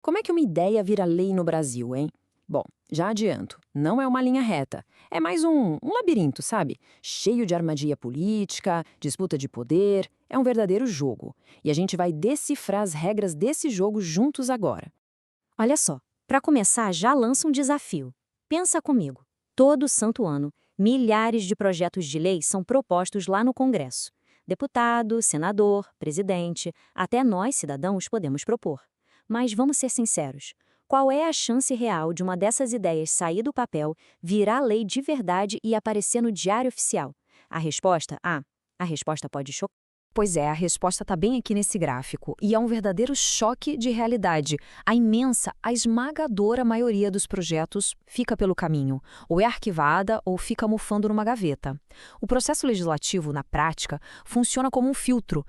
Como é que uma ideia vira lei no Brasil, hein? Bom, já adianto, não é uma linha reta. É mais um labirinto, sabe? Cheio de armadilha política, disputa de poder. É um verdadeiro jogo. E a gente vai decifrar as regras desse jogo juntos agora. Olha só, para começar, já lança um desafio. Pensa comigo. Todo santo ano, milhares de projetos de lei são propostos lá no Congresso. Deputado, senador, presidente, até nós, cidadãos, podemos propor. Mas vamos ser sinceros. Qual é a chance real de uma dessas ideias sair do papel, virar lei de verdade e aparecer no Diário Oficial? A resposta? A resposta pode chocar. Pois é, a resposta está bem aqui nesse gráfico, e é um verdadeiro choque de realidade. A esmagadora maioria dos projetos fica pelo caminho, ou é arquivada ou fica mofando numa gaveta. O processo legislativo, na prática, funciona como um filtro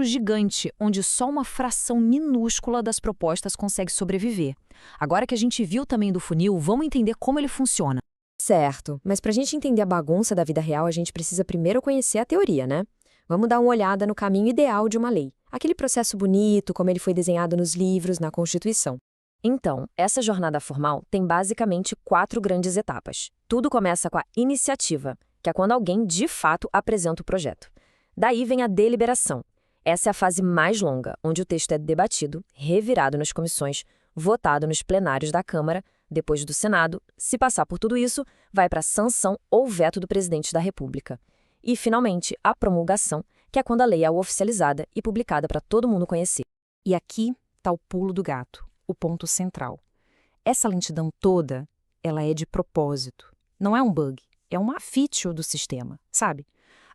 gigante, onde só uma fração minúscula das propostas consegue sobreviver. Agora que a gente viu também do funil, vamos entender como ele funciona. Certo, mas para a gente entender a bagunça da vida real, a gente precisa primeiro conhecer a teoria, né? Vamos dar uma olhada no caminho ideal de uma lei. Aquele processo bonito, como ele foi desenhado nos livros, na Constituição. Então, essa jornada formal tem basicamente 4 grandes etapas. Tudo começa com a iniciativa, que é quando alguém de fato apresenta o projeto. Daí vem a deliberação. Essa é a fase mais longa, onde o texto é debatido, revirado nas comissões, votado nos plenários da Câmara, depois do Senado. Se passar por tudo isso, vai para a sanção ou veto do presidente da República. E, finalmente, a promulgação, que é quando a lei é oficializada e publicada para todo mundo conhecer. E aqui está o pulo do gato, o ponto central. Essa lentidão toda, ela é de propósito. Não é um bug, é uma feature do sistema, sabe?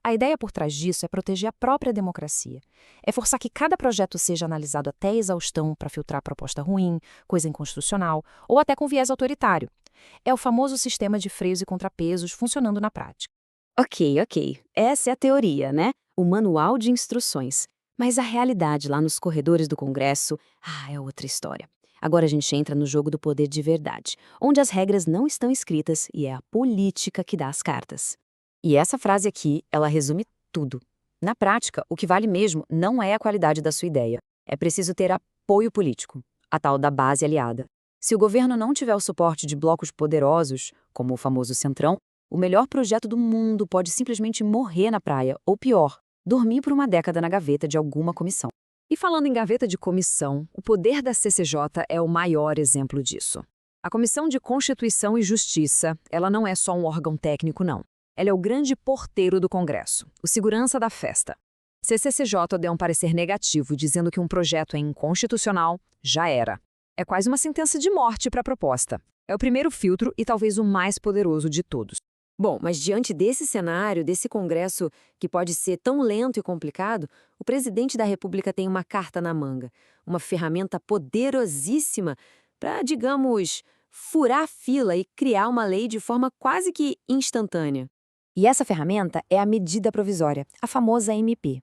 A ideia por trás disso é proteger a própria democracia. É forçar que cada projeto seja analisado até a exaustão para filtrar proposta ruim, coisa inconstitucional, ou até com viés autoritário. É o famoso sistema de freios e contrapesos funcionando na prática. Ok. Essa é a teoria, né? O manual de instruções. Mas a realidade lá nos corredores do Congresso, é outra história. Agora a gente entra no jogo do poder de verdade, onde as regras não estão escritas e é a política que dá as cartas. E essa frase aqui, ela resume tudo. Na prática, o que vale mesmo não é a qualidade da sua ideia. É preciso ter apoio político, a tal da base aliada. Se o governo não tiver o suporte de blocos poderosos, como o famoso Centrão, o melhor projeto do mundo pode simplesmente morrer na praia, ou pior, dormir por uma década na gaveta de alguma comissão. E falando em gaveta de comissão, o poder da CCJ é o maior exemplo disso. A Comissão de Constituição e Justiça, ela não é só um órgão técnico, não. Ela é o grande porteiro do Congresso, o segurança da festa. Se a CCJ der um parecer negativo dizendo que um projeto é inconstitucional, já era. É quase uma sentença de morte para a proposta. É o primeiro filtro e talvez o mais poderoso de todos. Bom, mas diante desse cenário, desse Congresso que pode ser tão lento e complicado, o presidente da República tem uma carta na manga, uma ferramenta poderosíssima para, digamos, furar a fila e criar uma lei de forma quase que instantânea. E essa ferramenta é a medida provisória, a famosa MP.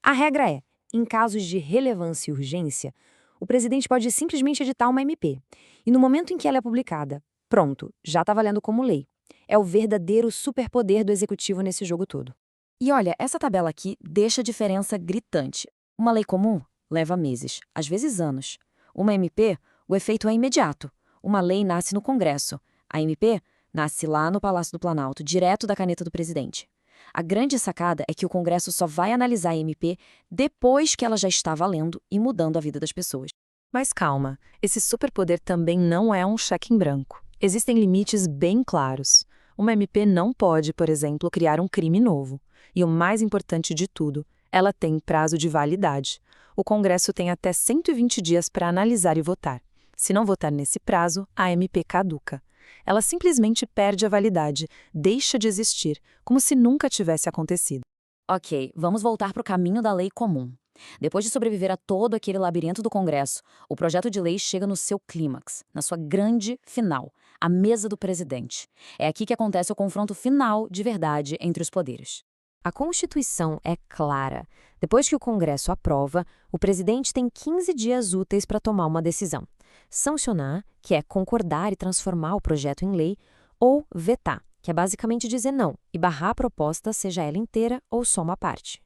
A regra é, em casos de relevância e urgência, o presidente pode simplesmente editar uma MP. E no momento em que ela é publicada, pronto, já está valendo como lei. É o verdadeiro superpoder do executivo nesse jogo todo. E olha, essa tabela aqui deixa a diferença gritante. Uma lei comum leva meses, às vezes anos. Uma MP, o efeito é imediato. Uma lei nasce no Congresso. A MP nasce lá no Palácio do Planalto, direto da caneta do presidente. A grande sacada é que o Congresso só vai analisar a MP depois que ela já está valendo e mudando a vida das pessoas. Mas calma, esse superpoder também não é um cheque em branco. Existem limites bem claros. Uma MP não pode, por exemplo, criar um crime novo. E o mais importante de tudo, ela tem prazo de validade. O Congresso tem até 120 dias para analisar e votar. Se não votar nesse prazo, a MP caduca. Ela simplesmente perde a validade, deixa de existir, como se nunca tivesse acontecido. Ok, vamos voltar para o caminho da lei comum. Depois de sobreviver a todo aquele labirinto do Congresso, o projeto de lei chega no seu clímax, na sua grande final, a mesa do presidente. É aqui que acontece o confronto final de verdade entre os poderes. A Constituição é clara. Depois que o Congresso aprova, o presidente tem 15 dias úteis para tomar uma decisão. Sancionar, que é concordar e transformar o projeto em lei, ou vetar, que é basicamente dizer não e barrar a proposta, seja ela inteira ou só uma parte.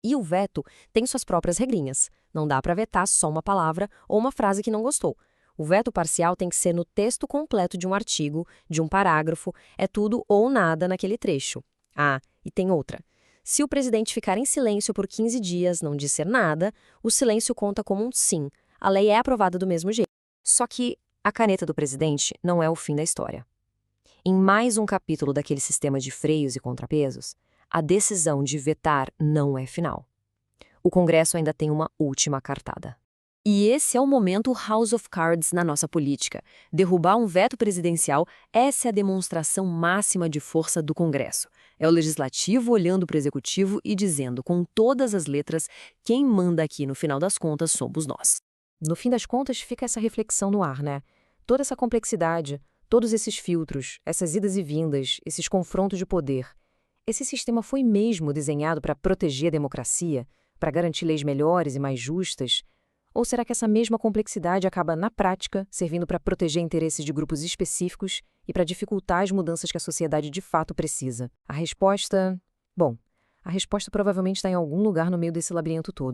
E o veto tem suas próprias regrinhas. Não dá para vetar só uma palavra ou uma frase que não gostou. O veto parcial tem que ser no texto completo de um artigo, de um parágrafo, é tudo ou nada naquele trecho. Ah, e tem outra. Se o presidente ficar em silêncio por 15 dias, não disser nada, o silêncio conta como um sim. A lei é aprovada do mesmo jeito. Só que a caneta do presidente não é o fim da história. Em mais um capítulo daquele sistema de freios e contrapesos, a decisão de vetar não é final. O Congresso ainda tem uma última cartada. E esse é o momento House of Cards na nossa política. Derrubar um veto presidencial, essa é a demonstração máxima de força do Congresso. É o legislativo olhando para o executivo e dizendo com todas as letras: quem manda aqui no final das contas somos nós. No fim das contas, fica essa reflexão no ar, né? Toda essa complexidade, todos esses filtros, essas idas e vindas, esses confrontos de poder. Esse sistema foi mesmo desenhado para proteger a democracia, para garantir leis melhores e mais justas? Ou será que essa mesma complexidade acaba, na prática, servindo para proteger interesses de grupos específicos e para dificultar as mudanças que a sociedade de fato precisa? A resposta... Bom, a resposta provavelmente está em algum lugar no meio desse labirinto todo.